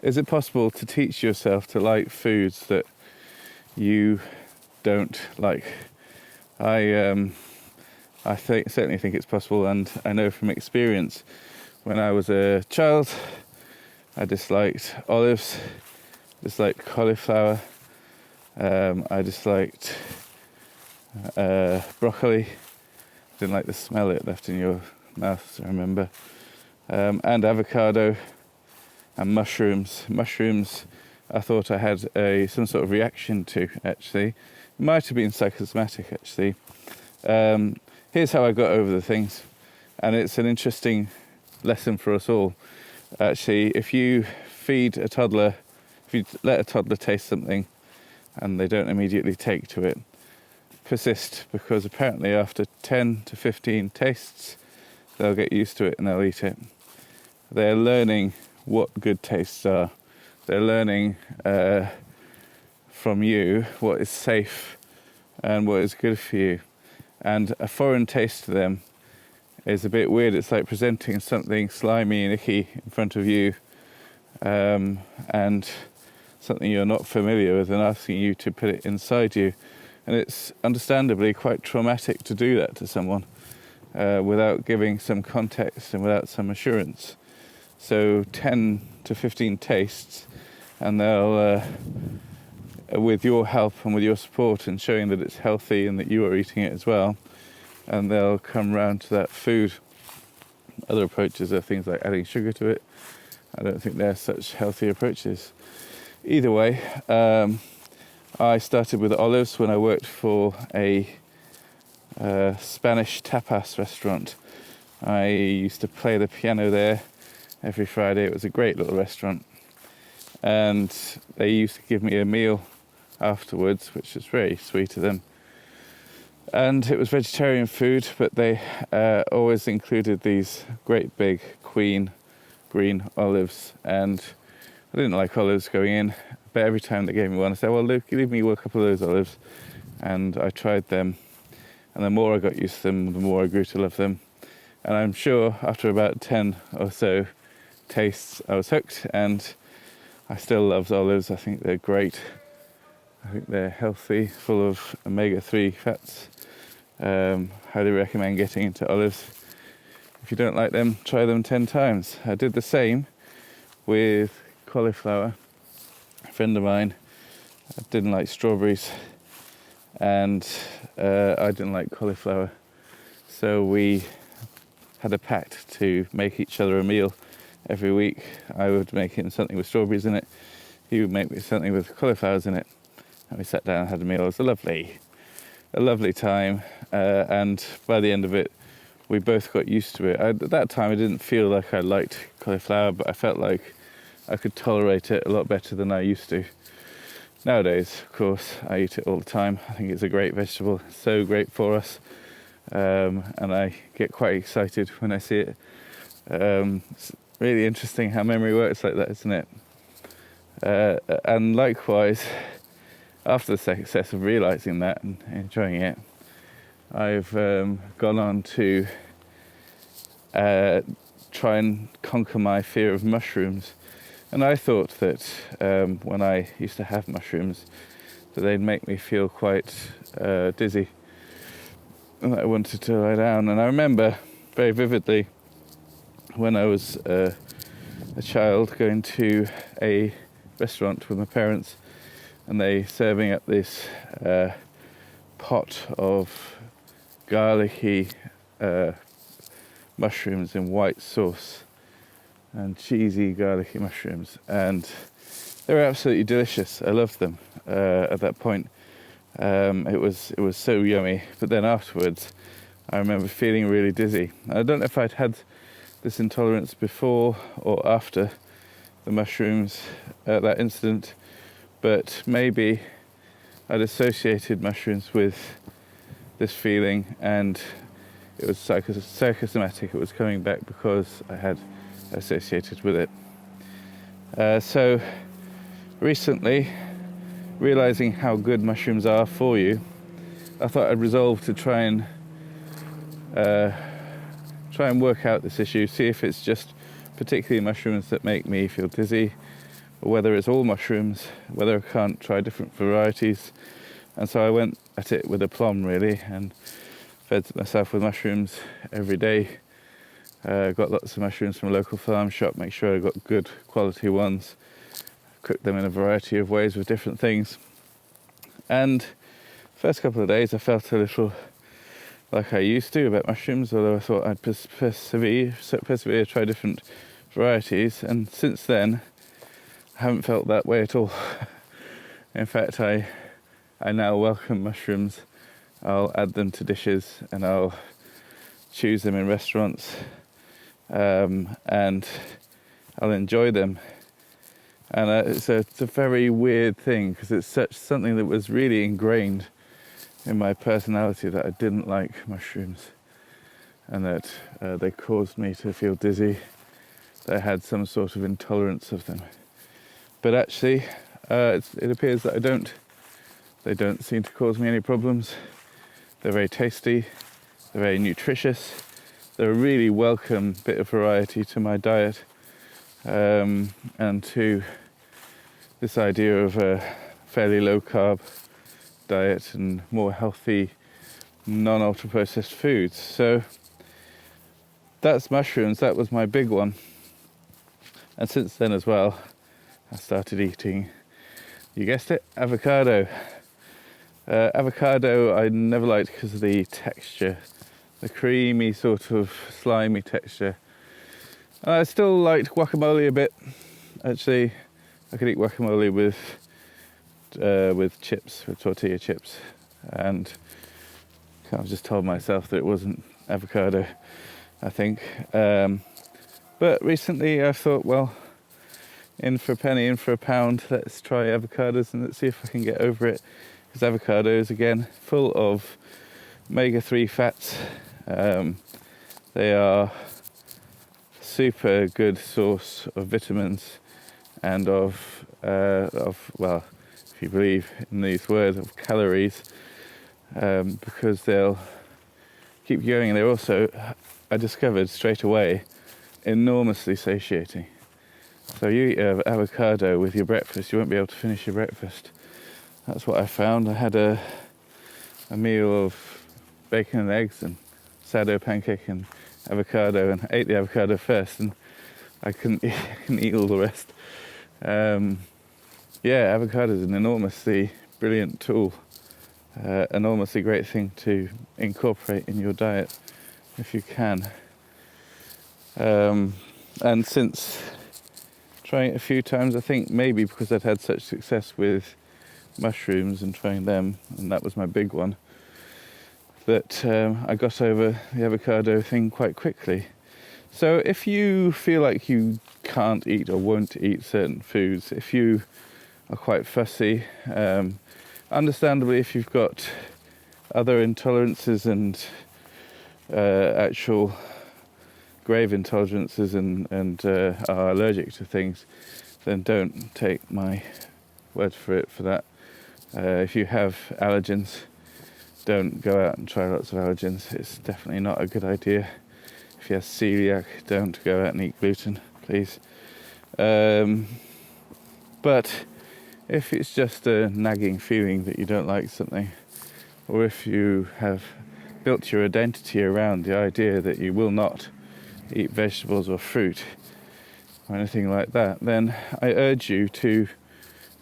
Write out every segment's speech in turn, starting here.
is it possible to teach yourself to like foods that you don't like? Certainly think it's possible, and I know from experience, when I was a child, I disliked olives, disliked cauliflower, I disliked broccoli, didn't like the smell it left in your mouth, I remember, and avocado, and mushrooms. Mushrooms I thought I had some sort of reaction to, actually. It might have been psychosomatic, actually. Here's how I got over the things, and it's an interesting lesson for us all. Actually, if you let a toddler taste something and they don't immediately take to it, persist, because apparently after 10 to 15 tastes, they'll get used to it and they'll eat it. They're learning what good tastes are. They're learning from you what is safe and what is good for you. And a foreign taste to them is a bit weird. It's like presenting something slimy and icky in front of you, and something you're not familiar with, and asking you to put it inside you. And it's understandably quite traumatic to do that to someone without giving some context and without some assurance. So 10 to 15 tastes, and they'll, with your help and with your support and showing that it's healthy and that you are eating it as well, and they'll come round to that food. Other approaches are things like adding sugar to it. I don't think they're such healthy approaches. Either way, I started with olives when I worked for a Spanish tapas restaurant. I used to play the piano there every Friday. It was a great little restaurant, and they used to give me a meal afterwards, which was very sweet of them. And it was vegetarian food, but they always included these great big queen green olives, and I didn't like olives going in, but every time they gave me one, I said, well, Luke, leave me a couple of those olives. And I tried them, and the more I got used to them, the more I grew to love them. And I'm sure after about 10 or so tastes, I was hooked, and I still love olives. I think they're great. I think they're healthy, full of omega-3 fats. Highly recommend getting into olives. If you don't like them, try them 10 times. I did the same with cauliflower. A friend of mine didn't like strawberries, and I didn't like cauliflower. So we had a pact to make each other a meal every week. I would make him something with strawberries in it. He would make me something with cauliflowers in it. And we sat down and had a meal. It was a lovely time. And by the end of it, we both got used to it. At that time, I didn't feel like I liked cauliflower, but I felt like I could tolerate it a lot better than I used to. Nowadays, of course, I eat it all the time. I think it's a great vegetable, so great for us. And I get quite excited when I see it. It's really interesting how memory works like that, isn't it? And likewise, after the success of realising that and enjoying it, I've gone on to try and conquer my fear of mushrooms. And I thought that when I used to have mushrooms, that they'd make me feel quite dizzy, and I wanted to lie down. And I remember very vividly when I was a child going to a restaurant with my parents, and they serving up this pot of garlicky mushrooms in white sauce, and cheesy garlicky mushrooms, and they were absolutely delicious. I loved them at that point. It was so yummy. But then afterwards, I remember feeling really dizzy. I don't know if I'd had this intolerance before or after the mushrooms at that incident, but maybe I'd associated mushrooms with this feeling, and it was psychosomatic. It was coming back because I had associated with it. So recently, realising how good mushrooms are for you, I thought I'd resolve to try and work out this issue, see if it's just particularly mushrooms that make me feel dizzy, or whether it's all mushrooms, whether I can't try different varieties. And so I went at it with aplomb really, and fed myself with mushrooms every day. Got lots of mushrooms from a local farm shop, make sure I got good quality ones. Cooked them in a variety of ways with different things. And first couple of days I felt a little like I used to about mushrooms, although I thought I'd persevere, try different varieties. And since then, I haven't felt that way at all. In fact, I now welcome mushrooms. I'll add them to dishes and I'll choose them in restaurants, and I'll enjoy them. And it's a very weird thing, because it's something that was really ingrained in my personality, that I didn't like mushrooms, and that they caused me to feel dizzy, that I had some sort of intolerance of them. But actually, it appears that they don't seem to cause me any problems. They're very tasty, they're very nutritious, they're a really welcome bit of variety to my diet, and to this idea of a fairly low carb diet and more healthy, non-ultra processed foods. So that's mushrooms. That was my big one. And since then as well, I started eating, you guessed it, avocado. Avocado I never liked because of the texture, the creamy sort of slimy texture. I still liked guacamole a bit. Actually, I could eat guacamole with chips, with tortilla chips, and kind of just told myself that it wasn't avocado, I think. But recently I thought, well, in for a penny, in for a pound, let's try avocados and let's see if I can get over it. Because avocados, again, full of omega-3 fats. They are super good source of vitamins and of well, if you believe in these words, of calories, because they'll keep you going. And they're also, I discovered straight away, enormously satiating. So you eat an avocado with your breakfast, you won't be able to finish your breakfast. That's what I found. I had a meal of bacon and eggs and sourdough pancake and avocado, and I ate the avocado first, and I couldn't eat all the rest. Yeah, avocado is an enormously brilliant tool, enormously great thing to incorporate in your diet if you can. And since trying it a few times, I think maybe because I'd had such success with mushrooms and trying them, and that was my big one, that I got over the avocado thing quite quickly. So if you feel like you can't eat or won't eat certain foods, if you are quite fussy, understandably, if you've got other intolerances and actual grave intolerances and are allergic to things, then don't take my word for it for that. If you have allergens, don't go out and try lots of allergens. It's definitely not a good idea. If you have celiac, don't go out and eat gluten, please. But if it's just a nagging feeling that you don't like something, or if you have built your identity around the idea that you will not eat vegetables or fruit or anything like that, then I urge you to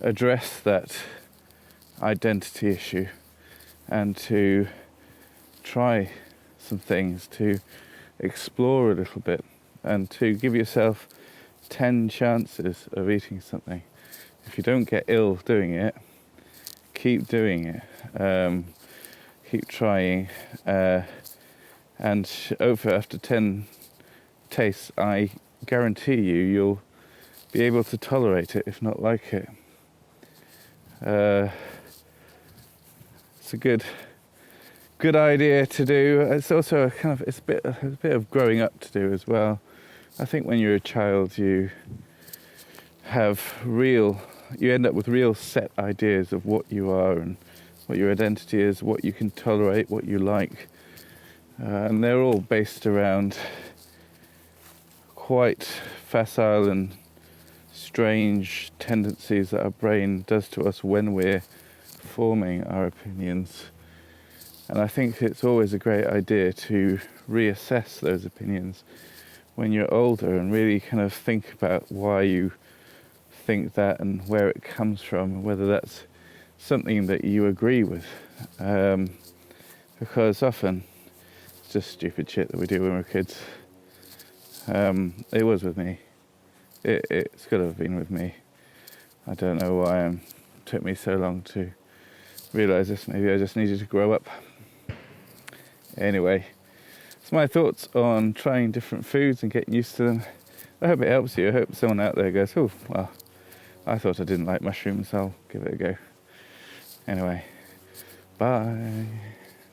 address that identity issue and to try some things, to explore a little bit, and to give yourself 10 chances of eating something. If you don't get ill doing it, keep doing it, keep trying, and after 10 tastes, I guarantee you'll be able to tolerate it, if not like it. It's a good idea to do. It's also a bit of growing up to do as well. I think when you're a child, you end up with real set ideas of what you are and what your identity is, what you can tolerate, what you like, and they're all based around quite facile and strange tendencies that our brain does to us when we're forming our opinions. And I think it's always a great idea to reassess those opinions when you're older and really kind of think about why you think that and where it comes from, and whether that's something that you agree with. Because often it's just stupid shit that we do when we're kids. It was with me. It's got to have been with me. I don't know why it took me so long to realise this. Maybe I just needed to grow up. Anyway, it's my thoughts on trying different foods and getting used to them. I hope it helps you. I hope someone out there goes, oh, well, I thought I didn't like mushrooms, I'll give it a go. Anyway, bye.